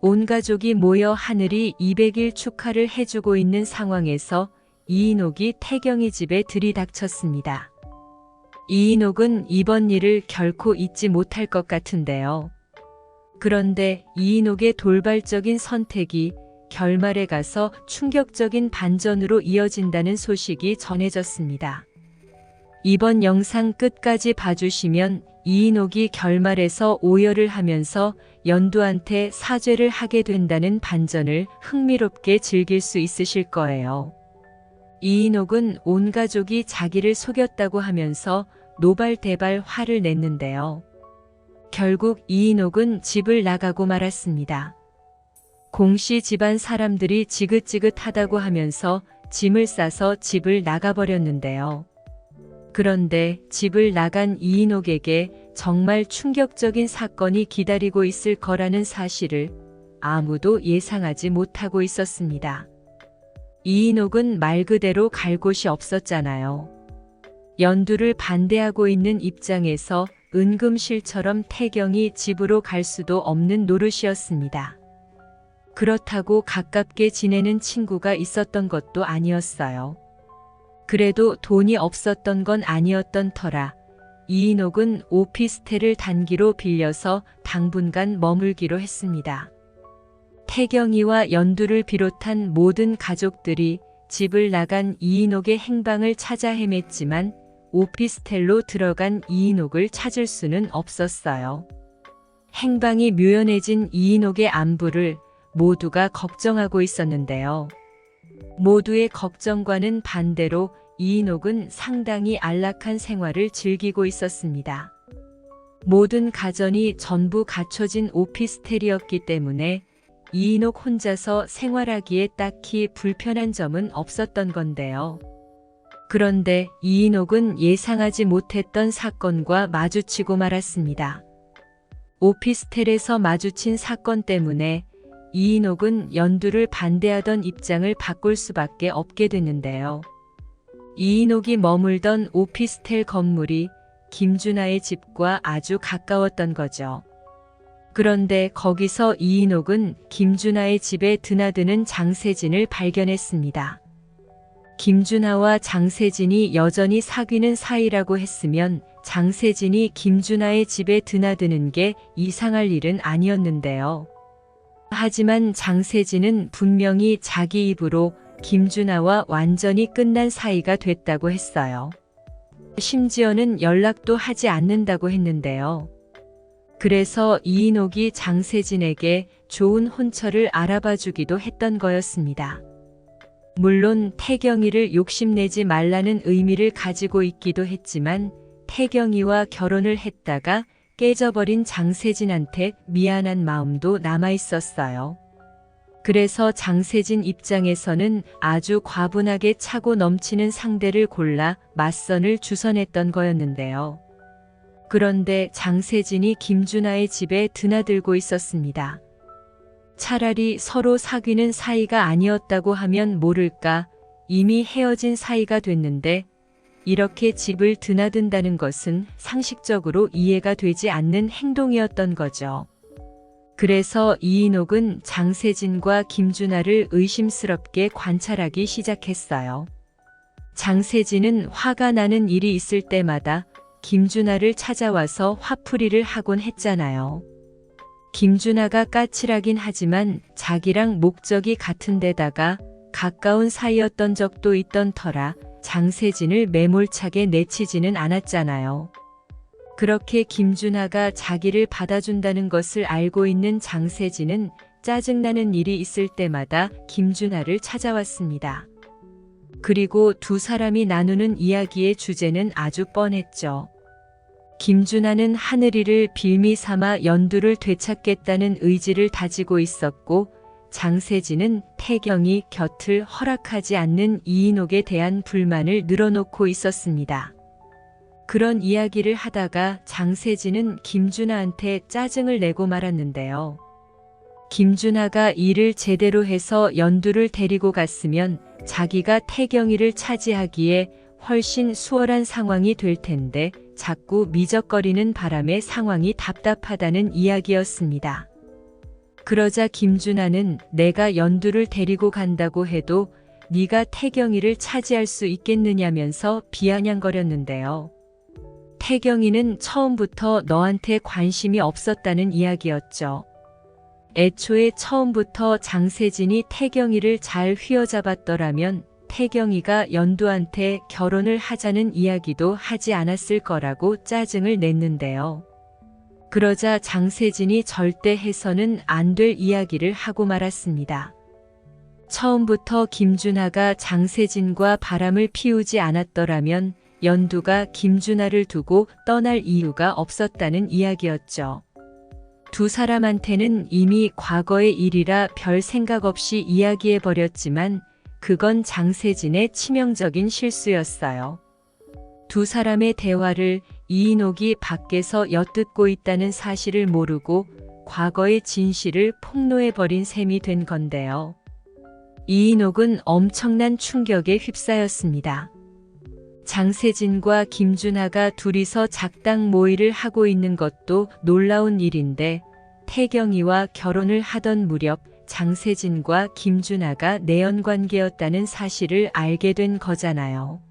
온 가족이 모여 하늘이 200일 축하를 해주고 있는 상황에서 이인옥이 태경이 집에 들이닥쳤습니다. 이인옥은 이번 일을 결코 잊지 못할 것 같은데요. 그런데 이인옥의 돌발적인 선택이 결말에 가서 충격적인 반전으로 이어진다는 소식이 전해졌습니다. 이번 영상 끝까지 봐주시면 이인옥이 결말에서 오열을 하면서 연두한테 사죄를 하게 된다는 반전을 흥미롭게 즐길 수 있으실 거예요. 이인옥은 온 가족이 자기를 속였다고 하면서 노발대발 화를 냈는데요. 결국 이인옥은 집을 나가고 말았습니다. 공씨 집안 사람들이 지긋지긋하다고 하면서 짐을 싸서 집을 나가버렸는데요. 그런데 집을 나간 이인옥에게 정말 충격적인 사건이 기다리고 있을 거라는 사실을 아무도 예상하지 못하고 있었습니다. 이인옥은 말 그대로 갈 곳이 없었잖아요. 연두를 반대하고 있는 입장에서 은금실처럼 태경이 집으로 갈 수도 없는 노릇이었습니다. 그렇다고 가깝게 지내는 친구가 있었던 것도 아니었어요. 그래도 돈이 없었던 건 아니었던 터라 이인옥은 오피스텔을 단기로 빌려서 당분간 머물기로 했습니다. 태경이와 연두를 비롯한 모든 가족들이 집을 나간 이인옥의 행방을 찾아 헤맸지만 오피스텔로 들어간 이인옥을 찾을 수는 없었어요. 행방이 묘연해진 이인옥의 안부를 모두가 걱정하고 있었는데요. 모두의 걱정과는 반대로 이인옥은 상당히 안락한 생활을 즐기고 있었습니다. 모든 가전이 전부 갖춰진 오피스텔이었기 때문에 이인옥 혼자서 생활하기에 딱히 불편한 점은 없었던 건데요. 그런데 이인옥은 예상하지 못했던 사건과 마주치고 말았습니다. 오피스텔에서 마주친 사건 때문에 이인옥은 연두를 반대하던 입장을 바꿀 수밖에 없게 됐는데요. 이인옥이 머물던 오피스텔 건물이 김준하의 집과 아주 가까웠던 거죠. 그런데 거기서 이인옥은 김준하의 집에 드나드는 장세진을 발견했습니다. 김준하와 장세진이 여전히 사귀는 사이라고 했으면 장세진이 김준하의 집에 드나드는 게 이상할 일은 아니었는데요. 하지만 장세진은 분명히 자기 입으로 김준하와 완전히 끝난 사이가 됐다고 했어요. 심지어는 연락도 하지 않는다고 했는데요. 그래서 이인옥이 장세진에게 좋은 혼처를 알아봐 주기도 했던 거였습니다. 물론 태경이를 욕심내지 말라는 의미를 가지고 있기도 했지만 태경이와 결혼을 했다가 깨져버린 장세진한테 미안한 마음도 남아있었어요. 그래서 장세진 입장에서는 아주 과분하게 차고 넘치는 상대를 골라 맞선을 주선했던 거였는데요. 그런데 장세진이 김준하의 집에 드나들고 있었습니다. 차라리 서로 사귀는 사이가 아니었다고 하면 모를까 이미 헤어진 사이가 됐는데 이렇게 집을 드나든다는 것은 상식적으로 이해가 되지 않는 행동이었던 거죠. 그래서 이인옥은 장세진과 김준하를 의심스럽게 관찰하기 시작했어요. 장세진은 화가 나는 일이 있을 때마다 김준하를 찾아와서 화풀이를 하곤 했잖아요. 김준하가 까칠하긴 하지만 자기랑 목적이 같은 데다가 가까운 사이였던 적도 있던 터라 장세진을 매몰차게 내치지는 않았잖아요. 그렇게 김준하가 자기를 받아준다는 것을 알고 있는 장세진은 짜증나는 일이 있을 때마다 김준하를 찾아왔습니다. 그리고 두 사람이 나누는 이야기의 주제는 아주 뻔했죠. 김준하는 하늘이를 빌미 삼아 연두를 되찾겠다는 의지를 다지고 있었고 장세진은 태경이 곁을 허락하지 않는 이인옥에 대한 불만을 늘어놓고 있었습니다. 그런 이야기를 하다가 장세진은 김준하한테 짜증을 내고 말았는데요. 김준하가 일을 제대로 해서 연두를 데리고 갔으면 자기가 태경이를 차지하기에 훨씬 수월한 상황이 될 텐데 자꾸 미적거리는 바람에 상황이 답답하다는 이야기였습니다. 그러자 김준하는 내가 연두를 데리고 간다고 해도 네가 태경이를 차지할 수 있겠느냐면서 비아냥거렸는데요. 태경이는 처음부터 너한테 관심이 없었다는 이야기였죠. 애초에 처음부터 장세진이 태경이를 잘 휘어잡았더라면 태경이가 연두한테 결혼을 하자는 이야기도 하지 않았을 거라고 짜증을 냈는데요. 그러자 장세진이 절대 해서는 안 될 이야기를 하고 말았습니다. 처음부터 김준하가 장세진과 바람을 피우지 않았더라면 연두가 김준하를 두고 떠날 이유가 없었다는 이야기였죠. 두 사람한테는 이미 과거의 일이라 별 생각 없이 이야기해버렸지만 그건 장세진의 치명적인 실수였어요. 두 사람의 대화를 이인옥이 밖에서 엿듣고 있다는 사실을 모르고 과거의 진실을 폭로해버린 셈이 된 건데요. 이인옥은 엄청난 충격에 휩싸였습니다. 장세진과 김준하가 둘이서 작당 모의를 하고 있는 것도 놀라운 일인데 태경이와 결혼을 하던 무렵 장세진과 김준하가 내연관계였다는 사실을 알게 된 거잖아요.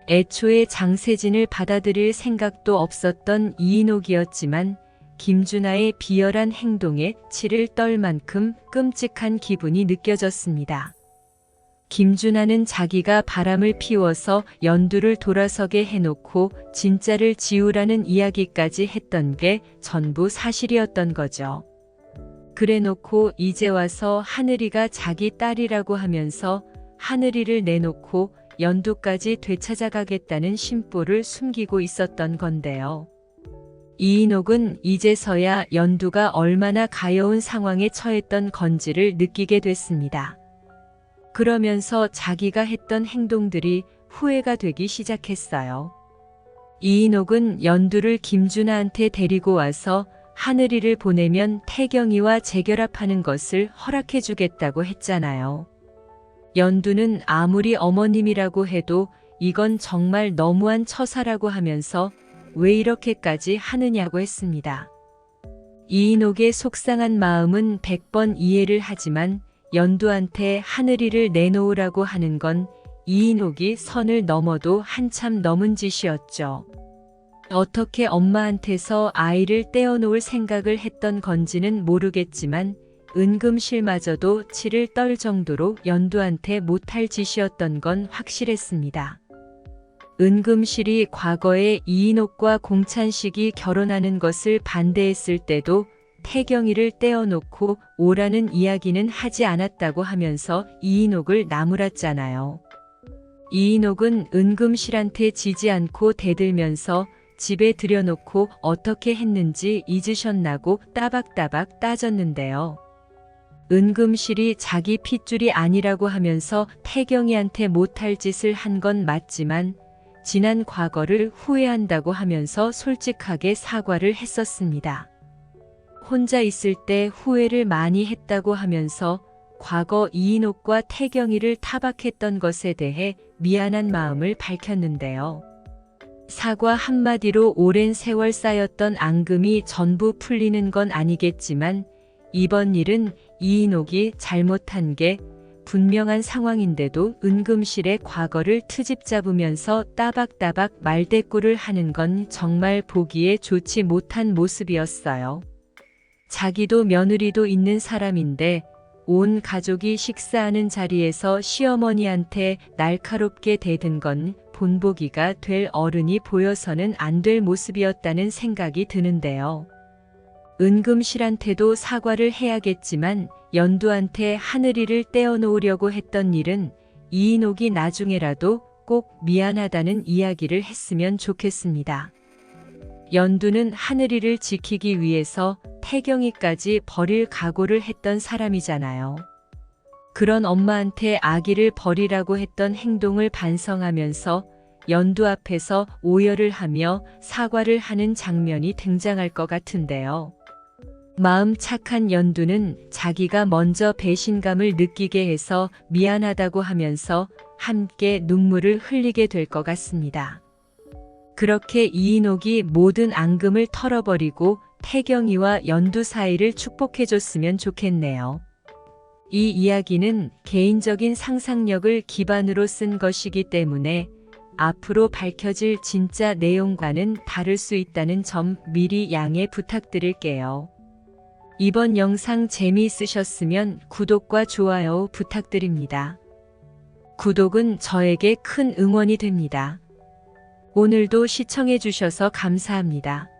애초에 장세진을 받아들일 생각도 없었던 이인옥이었지만 김준하의 비열한 행동에 치를 떨 만큼 끔찍한 기분이 느껴졌습니다. 김준하는 자기가 바람을 피워서 연두를 돌아서게 해놓고 진짜를 지우라는 이야기까지 했던 게 전부 사실이었던 거죠. 그래놓고 이제 와서 하늘이가 자기 딸이라고 하면서 하늘이를 내놓고 연두까지 되찾아가겠다는 심보를 숨기고 있었던 건데요. 이인옥은 이제서야 연두가 얼마나 가여운 상황에 처했던 건지를 느끼게 됐습니다. 그러면서 자기가 했던 행동들이 후회가 되기 시작했어요. 이인옥은 연두를 김준하한테 데리고 와서 하늘이를 보내면 태경이와 재결합하는 것을 허락해주겠다고 했잖아요. 연두는 아무리 어머님이라고 해도 이건 정말 너무한 처사라고 하면서 왜 이렇게까지 하느냐고 했습니다. 이인옥의 속상한 마음은 100번 이해를 하지만 연두한테 하늘이를 내놓으라고 하는 건 이인옥이 선을 넘어도 한참 넘은 짓이었죠. 어떻게 엄마한테서 아이를 떼어놓을 생각을 했던 건지는 모르겠지만 은금실마저도 치를 떨 정도로 연두한테 못할 짓이었던 건 확실했습니다. 은금실이 과거에 이인옥과 공찬식이 결혼하는 것을 반대했을 때도 태경이를 떼어놓고 오라는 이야기는 하지 않았다고 하면서 이인옥을 나무랐잖아요. 이인옥은 은금실한테 지지 않고 대들면서 집에 들여놓고 어떻게 했는지 잊으셨나고 따박따박 따졌는데요. 은금실이 자기 핏줄이 아니라고 하면서 태경이한테 못할 짓을 한 건 맞지만 지난 과거를 후회한다고 하면서 솔직하게 사과를 했었습니다. 혼자 있을 때 후회를 많이 했다고 하면서 과거 이인옥과 태경이를 타박했던 것에 대해 미안한 마음을 밝혔는데요. 사과 한마디로 오랜 세월 쌓였던 앙금이 전부 풀리는 건 아니겠지만 이번 일은 이인옥이 잘못한 게 분명한 상황인데도 은금실의 과거를 트집 잡으면서 따박따박 말대꾸를 하는 건 정말 보기에 좋지 못한 모습이었어요. 자기도 며느리도 있는 사람인데 온 가족이 식사하는 자리에서 시어머니한테 날카롭게 대든 건 본보기가 될 어른이 보여서는 안 될 모습이었다는 생각이 드는데요. 은금실한테도 사과를 해야겠지만 연두한테 하늘이를 떼어놓으려고 했던 일은 이인옥이 나중에라도 꼭 미안하다는 이야기를 했으면 좋겠습니다. 연두는 하늘이를 지키기 위해서 태경이까지 버릴 각오를 했던 사람이잖아요. 그런 엄마한테 아기를 버리라고 했던 행동을 반성하면서 연두 앞에서 오열을 하며 사과를 하는 장면이 등장할 것 같은데요. 마음 착한 연두는 자기가 먼저 배신감을 느끼게 해서 미안하다고 하면서 함께 눈물을 흘리게 될 것 같습니다. 그렇게 이인옥이 모든 앙금을 털어버리고 태경이와 연두 사이를 축복해줬으면 좋겠네요. 이 이야기는 개인적인 상상력을 기반으로 쓴 것이기 때문에 앞으로 밝혀질 진짜 내용과는 다를 수 있다는 점 미리 양해 부탁드릴게요. 이번 영상 재미있으셨으면 구독과 좋아요 부탁드립니다. 구독은 저에게 큰 응원이 됩니다. 오늘도 시청해주셔서 감사합니다.